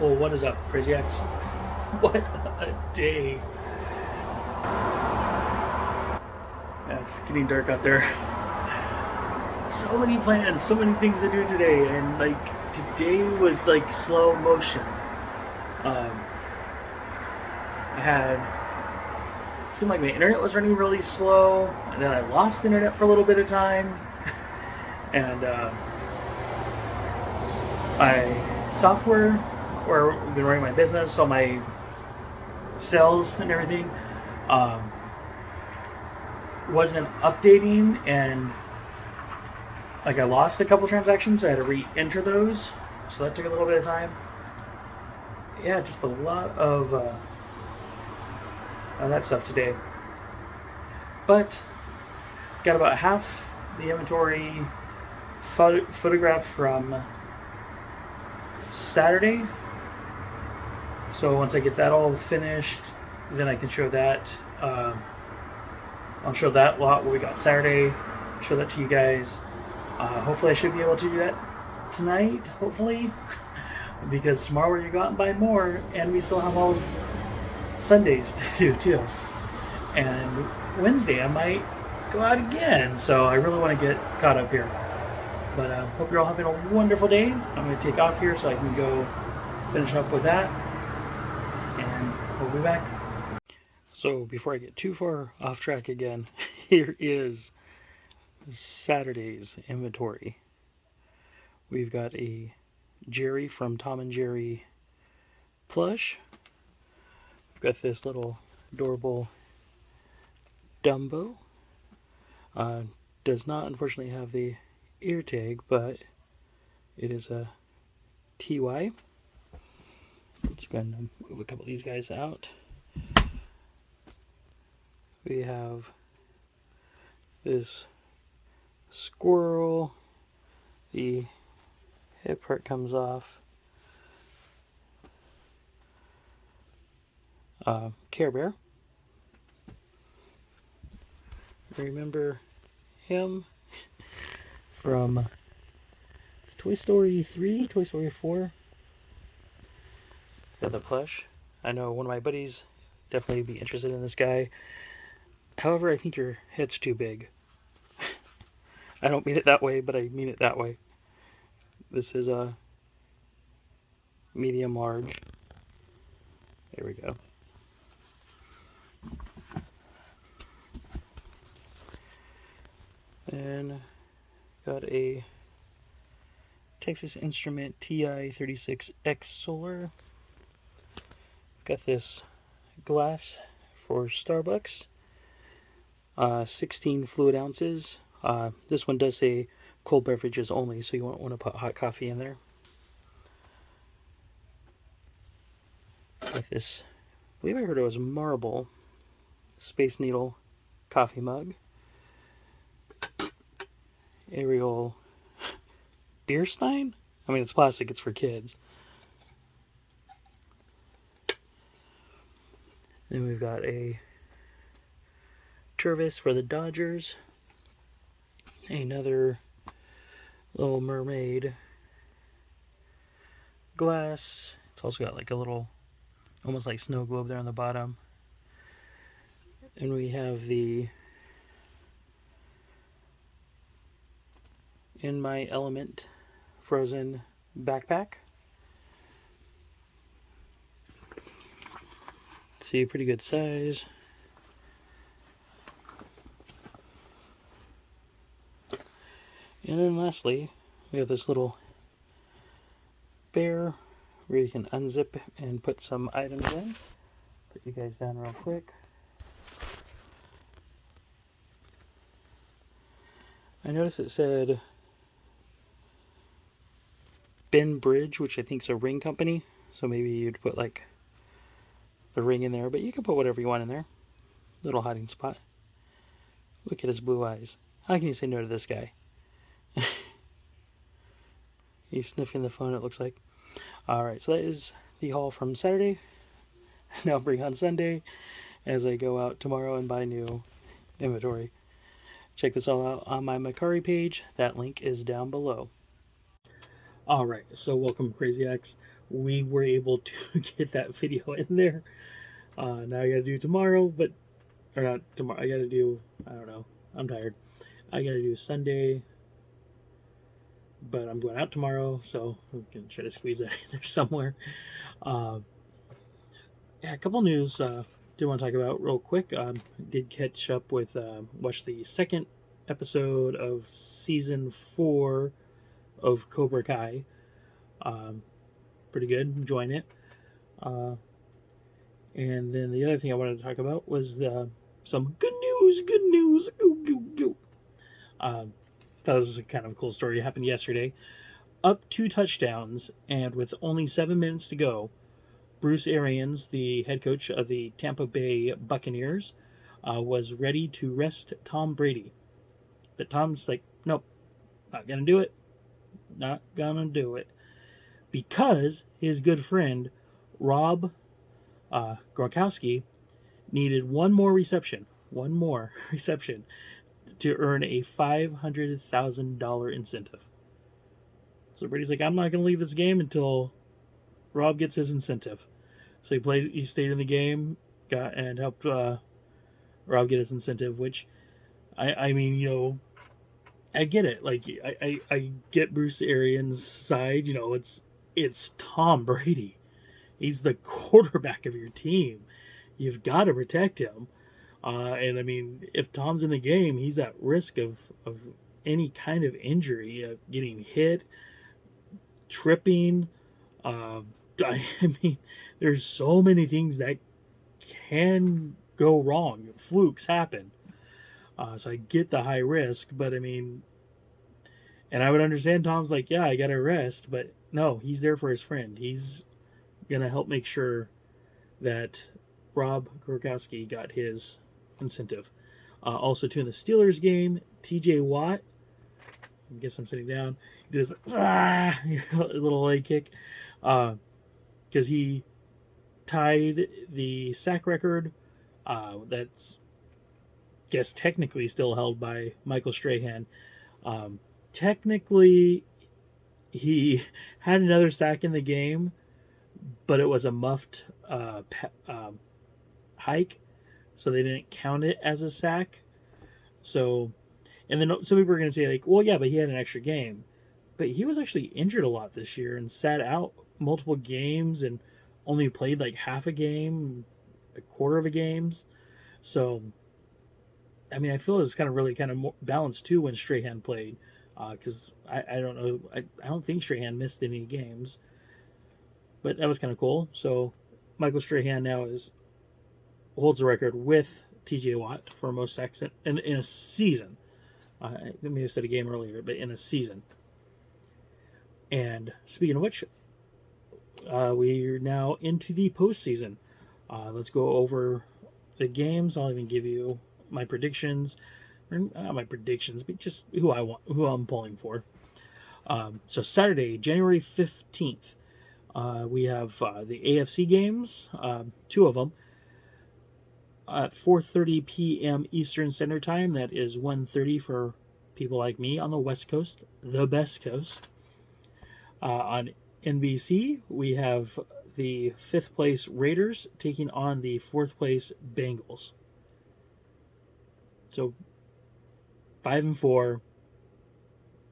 Well, what is up, Crazy X? What a day. Yeah, it's getting dark out there. So many plans, so many things to do today, and like today was like slow motion. I had seemed like my internet was running really slow, and then I lost internet for a little bit of time, and my software where I've been running my business, so my sales and everything wasn't updating, and like I lost a couple transactions, so I had to re-enter those, so that took a little bit of time. Yeah, just a lot of that stuff today, but got about half the inventory photographed from Saturday. So once I get that all finished, then I can show that. I'll show that lot what we got Saturday, show that to you guys. Hopefully I should be able to do that tonight, hopefully, because tomorrow we're going to go out and buy more, and we still have all Sundays to do too. And Wednesday I might go out again, so I really want to get caught up here. But hope you're all having a wonderful day. I'm going to take off here so I can go finish up with that, and we'll be back. So before I get too far off track again, here is Saturday's inventory. We've got a Jerry from Tom and Jerry plush. We've got this little adorable Dumbo. Does not unfortunately have the ear tag, but it is a TY. Let's go ahead and move a couple of these guys out. We have this squirrel. The head part comes off. Care Bear. Remember him from Toy Story 3, Toy Story 4. Got the plush. I know one of my buddies definitely be interested in this guy. However, I think your head's too big. I don't mean it that way, but I mean it that way. This is a medium large. There we go. And got a Texas Instrument TI-36X Solar. Got this glass for Starbucks. 16 fluid ounces. This one does say cold beverages only, so you won't want to put hot coffee in there. With this, I believe I heard it was marble Space Needle coffee mug. Ariel beer stein? I mean, it's plastic, it's for kids. Then we've got a Jervis for the Dodgers. Another Little Mermaid glass. It's also got like a little, almost like snow globe there on the bottom. And we have the In My Element frozen backpack. See, pretty good size. And then lastly, we have this little bear where you can unzip and put some items in. Put you guys down real quick. I noticed it said Ben Bridge, which I think is a ring company. So maybe you'd put like the ring in there, but you can put whatever you want in there. Little hiding spot. Look at his blue eyes. How can you say no to this guy? He's sniffing the phone, it looks like. Alright, so that is the haul from Saturday. Now bring on Sunday as I go out tomorrow and buy new inventory. Check this all out on my Mercari page. That link is down below. Alright, so welcome, Crazy X. we were able to get that video in there. Now I got to do tomorrow, but or not tomorrow. I got to do, I don't know. I'm tired. I got to do Sunday, but I'm going out tomorrow, so we can try to squeeze that in there somewhere. Yeah, a couple news did want to talk about real quick. Did catch up with watch the second episode of season 4 of Cobra Kai. Pretty good, enjoying it. And then the other thing I wanted to talk about was some good news. Good news. Go. That was a kind of a cool story. It happened yesterday. Up 2 touchdowns, and with only 7 minutes to go, Bruce Arians, the head coach of the Tampa Bay Buccaneers, was ready to rest Tom Brady. But Tom's like, nope, not going to do it. Not going to do it. Because his good friend, Rob Gronkowski, needed one more reception to earn a $500,000 incentive. So Brady's like, I'm not going to leave this game until Rob gets his incentive. So he stayed in the game, and helped Rob get his incentive. Which, I mean, you know, I get it. Like, I get Bruce Arians' side. You know, it's Tom Brady. He's the quarterback of your team. You've got to protect him. And I mean, if Tom's in the game, he's at risk of any kind of injury, getting hit, tripping. I mean, there's so many things that can go wrong. Flukes happen. So I get the high risk, but I mean, and I would understand Tom's like, yeah, I got to rest, but no, he's there for his friend. He's going to help make sure that Rob Gronkowski got his incentive. Also, too, in the Steelers game, TJ Watt, I guess I'm sitting down, he does a little leg kick, because he tied the sack record that's, I guess, technically still held by Michael Strahan. Technically, he had another sack in the game, but it was a muffed hike, so they didn't count it as a sack. So, and then some people are going to say, like, well, yeah, but he had an extra game. But he was actually injured a lot this year and sat out multiple games and only played like half a game, a quarter of a games. So, I mean, I feel it's kind of really kind of more balanced too when Strahan played, because I don't know, I don't think Strahan missed any games, but that was kind of cool. So Michael Strahan now holds the record with TJ Watt for most sacks in a season. I may have said a game earlier, but in a season. And speaking of which, we're now into the postseason. Let's go over the games. I'll even give you my predictions, or not my predictions, but just who I'm pulling for. So Saturday, January 15th, we have the AFC games, 2 of them, at 4:30 p.m. Eastern Standard Time. That is 1:30 for people like me on the West Coast, the best coast. On NBC, we have the 5th place Raiders taking on the 4th place Bengals. So 5-4.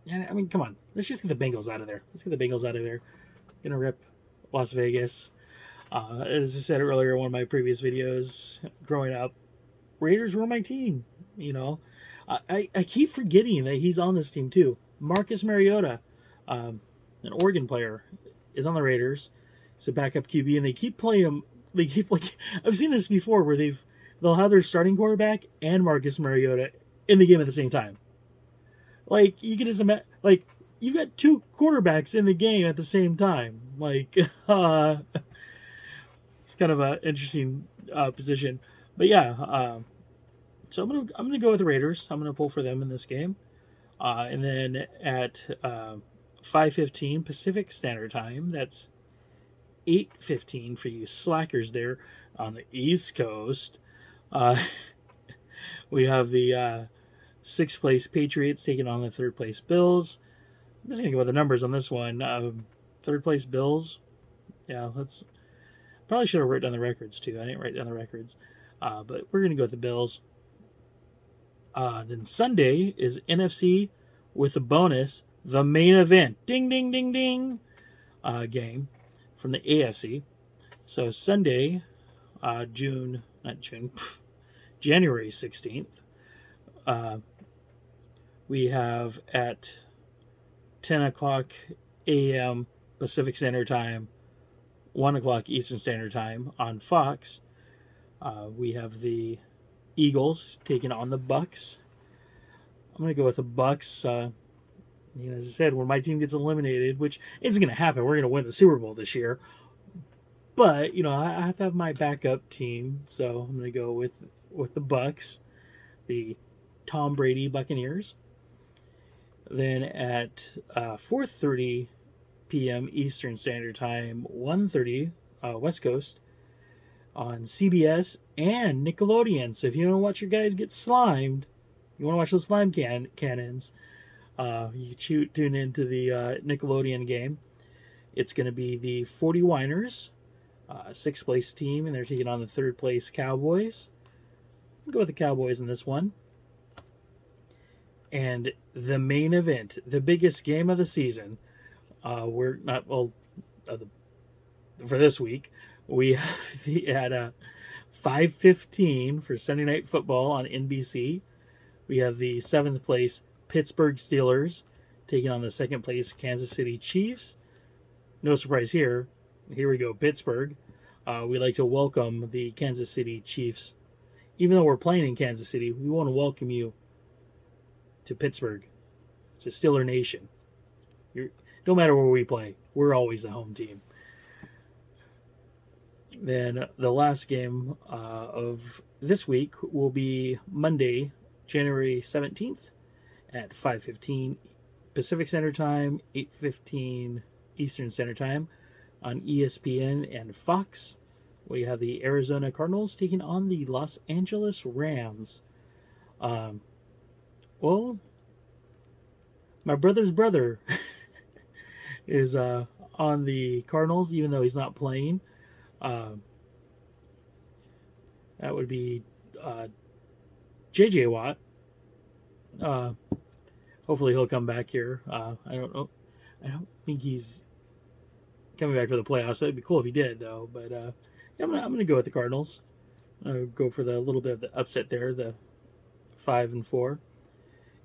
And I mean, come on, let's just get the Bengals out of there. Gonna rip Las Vegas. As I said earlier in one of my previous videos, growing up, Raiders were my team. You know, I keep forgetting that he's on this team too. Marcus Mariota, an Oregon player, is on the Raiders. He's a backup QB, and they keep playing him. They keep, like, I've seen this before where they'll have their starting quarterback and Marcus Mariota in the game at the same time. Like, you can just imagine, like, you got 2 quarterbacks in the game at the same time. Like, it's kind of an interesting position. But yeah, so I'm gonna go with the Raiders. I'm gonna pull for them in this game. And then at 5:15 Pacific Standard Time, that's 8:15 for you slackers there on the East Coast. We have the 6th place Patriots taking on the 3rd place Bills. I'm just going to go with the numbers on this one. 3rd place Bills, Yeah, let's probably should have written down the records too. I didn't write down the records, but we're gonna go with the Bills. Then Sunday is NFC with a bonus, the main event, ding ding ding ding, game from the AFC. So Sunday, January 16th, we have at 10 o'clock a.m. Pacific Standard Time, 1 o'clock Eastern Standard Time on Fox. We have the Eagles taking on the Bucks. I'm going to go with the Bucks. As I said, when my team gets eliminated, which isn't going to happen, we're going to win the Super Bowl this year. But I have to have my backup team, so I'm going to go with the Bucks, the Tom Brady Buccaneers. Then at 4:30 p.m. Eastern Standard Time, 1:30 West Coast on CBS and Nickelodeon. So if you want to watch your guys get slimed, you want to watch those slime cannons, you tune into the Nickelodeon game. It's going to be the 40 Winers, 6th place team, and they're taking on the 3rd place Cowboys. I'll go with the Cowboys in this one. And the main event, the biggest game of the season, for this week, we had a 5:15 for Sunday Night Football on NBC. We have the 7th place Pittsburgh Steelers taking on the 2nd place Kansas City Chiefs. No surprise here. Here we go, Pittsburgh. We like to welcome the Kansas City Chiefs. Even though we're playing in Kansas City, we want to welcome you to Pittsburgh, to Steeler Nation. No matter where we play, we're always the home team. Then the last game of this week will be Monday, January 17th at 5:15 Pacific Standard Time, 8:15 Eastern Standard Time on ESPN and Fox. We have the Arizona Cardinals taking on the Los Angeles Rams. Well, my brother's brother is on the Cardinals, even though he's not playing. That would be J.J. Watt. Hopefully he'll come back here. I don't know. I don't think he's coming back for the playoffs. That'd be cool if he did, though. But I'm gonna go with the Cardinals. I'll go for the little bit of the upset there, the 5-4.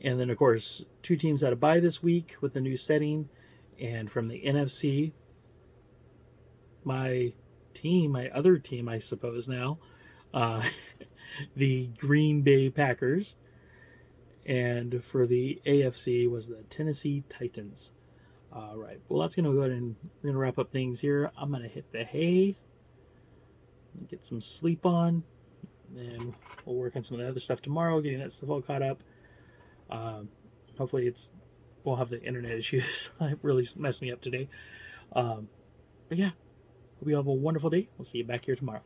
And then, of course, 2 teams had a bye this week with the new setting. And from the NFC, my other team, I suppose now, the Green Bay Packers. And for the AFC was the Tennessee Titans. All right. Well, that's going to go ahead and we're going to wrap up things here. I'm going to hit the hay, get some sleep on, and we'll work on some of the other stuff tomorrow, getting that stuff all caught up. Hopefully won't have the internet issues. It really messed me up today. But yeah, hope you have a wonderful day. We'll see you back here tomorrow.